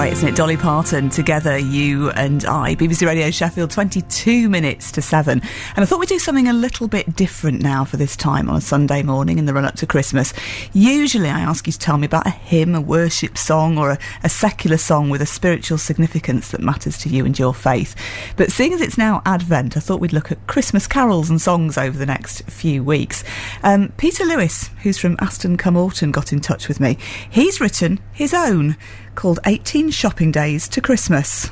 great, isn't it? Dolly Parton, Together, You and I. BBC Radio Sheffield, 22 minutes to 7. And I thought we'd do something a little bit different now for this time on a Sunday morning in the run-up to Christmas. Usually I ask you to tell me about a hymn, a worship song, or a secular song with a spiritual significance that matters to you and your faith. But seeing as it's now Advent, I thought we'd look at Christmas carols and songs over the next few weeks. Peter Lewis, who's from Aston-cum-Aughton, got in touch with me. He's written his own, called 18 Shopping Days to Christmas.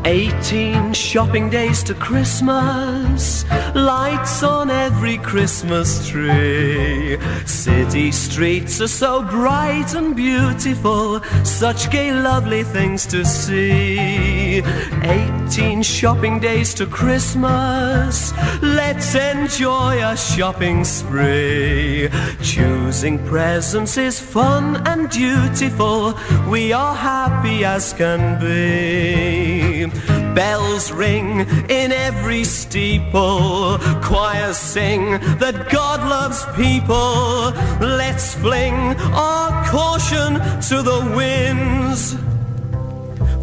18 shopping days to Christmas, lights on every Christmas tree. City streets are so bright and beautiful, such gay lovely things to see. 18 shopping days to Christmas, let's enjoy a shopping spree. Choosing presents is fun and dutiful, we are happy as can be. Bells ring in every steeple, choirs sing that God loves people. Let's fling our caution to the winds,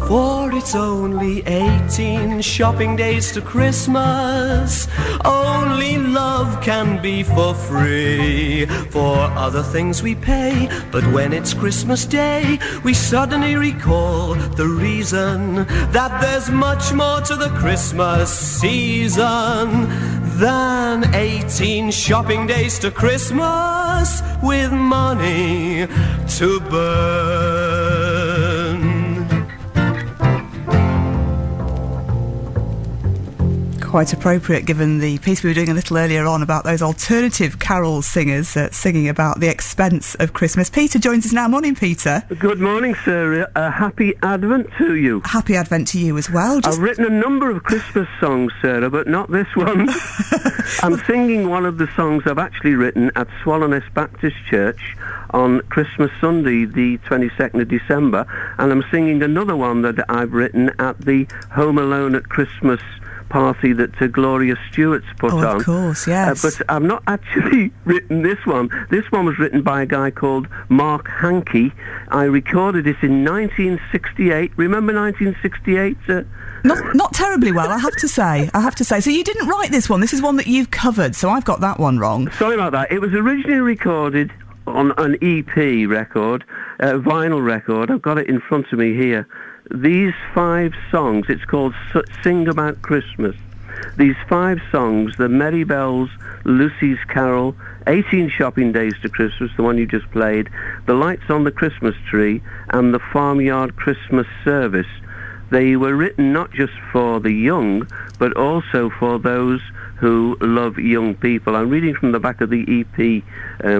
for it's only 18 shopping days to Christmas. Only love can be for free. For other things we pay, but when it's Christmas Day, we suddenly recall the reason that there's much more to the Christmas season than 18 shopping days to Christmas with money to burn. Quite appropriate given the piece we were doing a little earlier on about those alternative carol singers singing about the expense of Christmas. Peter joins us now. Morning, Peter. Good morning, Sarah. Happy Advent to you. Happy Advent to you as well. I've written a number of Christmas songs, Sarah, but not this one. I'm singing one of the songs I've actually written at Swallownest Baptist Church on Christmas Sunday, the 22nd of December, and I'm singing another one that I've written at the Home Alone at Christmas party that Gloria Stewart's put on. Of course, yes. But I've not actually written this one. This one was written by a guy called Mark Hankey. I recorded it in 1968. Remember 1968? Not terribly well, I have to say. So you didn't write this one. This is one that you've covered, so I've got that one wrong. Sorry about that. It was originally recorded on an EP record, a vinyl record. I've got it in front of me here. These 5 songs, it's called Sing About Christmas. These 5 songs, the Merry Bells, Lucy's Carol, 18 Shopping Days to Christmas, the one you just played, the Lights on the Christmas Tree, and the Farmyard Christmas Service. They were written not just for the young, but also for those who love young people. I'm reading from the back of the EP,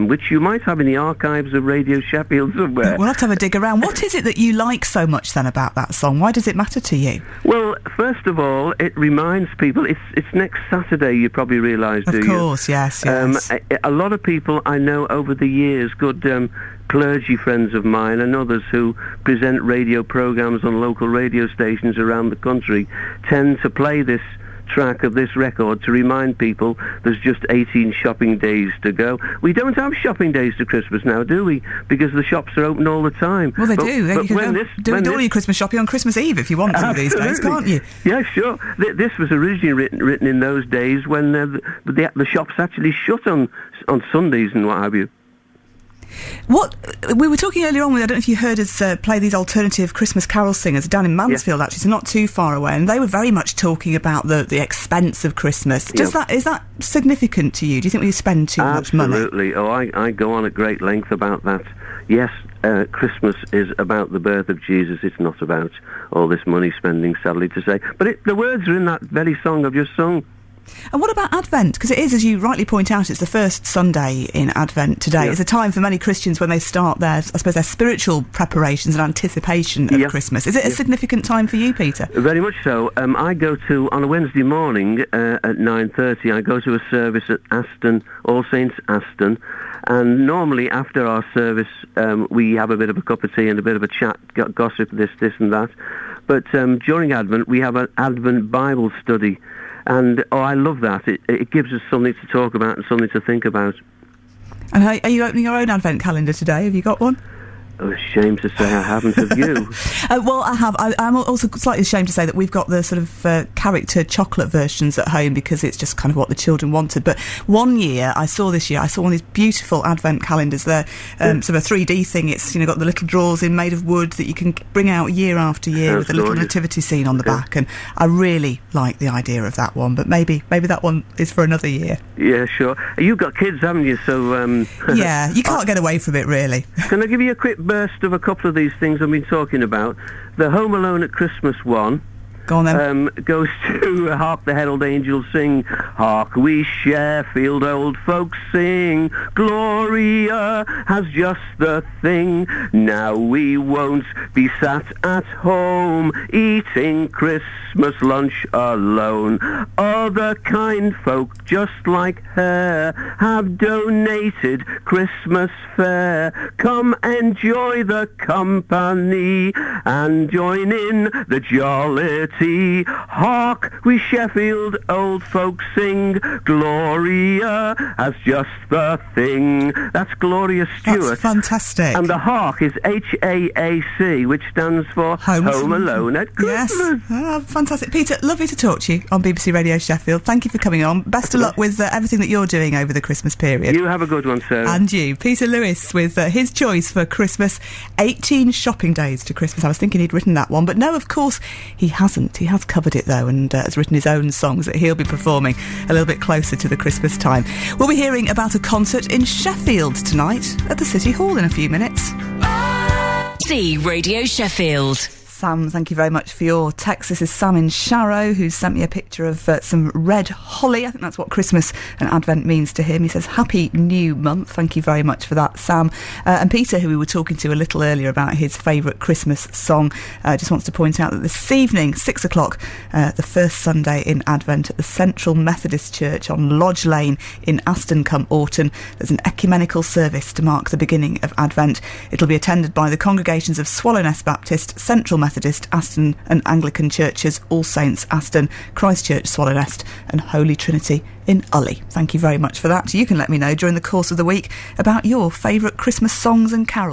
which you might have in the archives of Radio Sheffield somewhere. We'll have to have a dig around. What is it that you like so much then about that song? Why does it matter to you? Well, first of all, it reminds people, it's next Saturday, you probably realise, do you? Of course, yes. A lot of people I know over the years, good clergy friends of mine and others who present radio programmes on local radio stations around the country, tend to play this track of this record to remind people there's just 18 shopping days to go. We don't have shopping days to Christmas now, do we? Because the shops are open all the time. Well, they do. You can do all your Christmas shopping on Christmas Eve if you want to these days, can't you? Yeah, sure. This was originally written in those days when the shops actually shut on Sundays and what have you. What we were talking earlier on, I don't know if you heard us play these alternative Christmas carol singers down in Mansfield, actually, so not too far away, and they were very much talking about the expense of Christmas. Is that significant to you? Do you think we spend too much money? Absolutely. Oh, I go on at great length about that. Yes, Christmas is about the birth of Jesus. It's not about all this money spending, sadly to say. But the words are in that very song I've just sung. And what about Advent? Because it is, as you rightly point out, it's the first Sunday in Advent today. It's a time for many Christians when they start their spiritual preparations and anticipation of Christmas. Is it a significant time for you, Peter? Very much so. I go to, on a Wednesday morning at 9:30, I go to a service at Aston, All Saints Aston, and normally after our service we have a bit of a cup of tea and a bit of a chat, gossip, this and that. But during Advent we have an Advent Bible study. And I love that. It gives us something to talk about and something to think about. And are you opening your own advent calendar today? Have you got one? I'm ashamed to say I haven't. Have you? Well, I have. I'm also slightly ashamed to say that we've got the sort of character chocolate versions at home because it's just kind of what the children wanted. But one year, I saw one of these beautiful advent calendars. They're sort of a 3D thing. It's, got the little drawers in made of wood that you can bring out year after year with a little nativity scene on the back. And I really like the idea of that one. But maybe that one is for another year. Yeah, sure. You've got kids, haven't you? So yeah, you can't get away from it, really. Can I give you a quick burst of a couple of these things I've been talking about? The Home Alone at Christmas one. Go on then. Goes to Hark the Herald Angels Sing. Hark we Sheffield old folks sing. Gloria has just the thing. Now we won't be sat at home eating Christmas lunch alone. Other kind folk just like her have donated Christmas fare. Come enjoy the company and join in the jollity. Hark we Sheffield old folks sing. Gloria has just the thing. That's Gloria Stewart. That's fantastic. And the Hark is HAAC, which stands for Home Alone at Christmas. Yes. Fantastic. Peter, lovely to talk to you on BBC Radio Sheffield. Thank you for coming on. Best of luck with everything that you're doing over the Christmas period. You have a good one, sir. And you. Peter Lewis with his choice for Christmas, 18 shopping days to Christmas. I was thinking he'd written that one, but no, of course he hasn't. He has covered it though, and has written his own songs that he'll be performing a little bit closer to the Christmas time. We'll be hearing about a concert in Sheffield tonight at the City Hall in a few minutes. See Radio Sheffield. Sam, thank you very much for your text. This is Sam in Sharrow, who sent me a picture of some red holly. I think that's what Christmas and Advent means to him. He says, Happy New Month. Thank you very much for that, Sam. And Peter, who we were talking to a little earlier about his favourite Christmas song, just wants to point out that this evening, 6 o'clock, the first Sunday in Advent at the Central Methodist Church on Lodge Lane in Aston-cum-Aughton, there's an ecumenical service to mark the beginning of Advent. It'll be attended by the congregations of Swallownest Baptist, Central Methodist, Aston and Anglican churches, All Saints, Aston, Christchurch, Swallownest and Holy Trinity in Ulley. Thank you very much for that. You can let me know during the course of the week about your favourite Christmas songs and carols.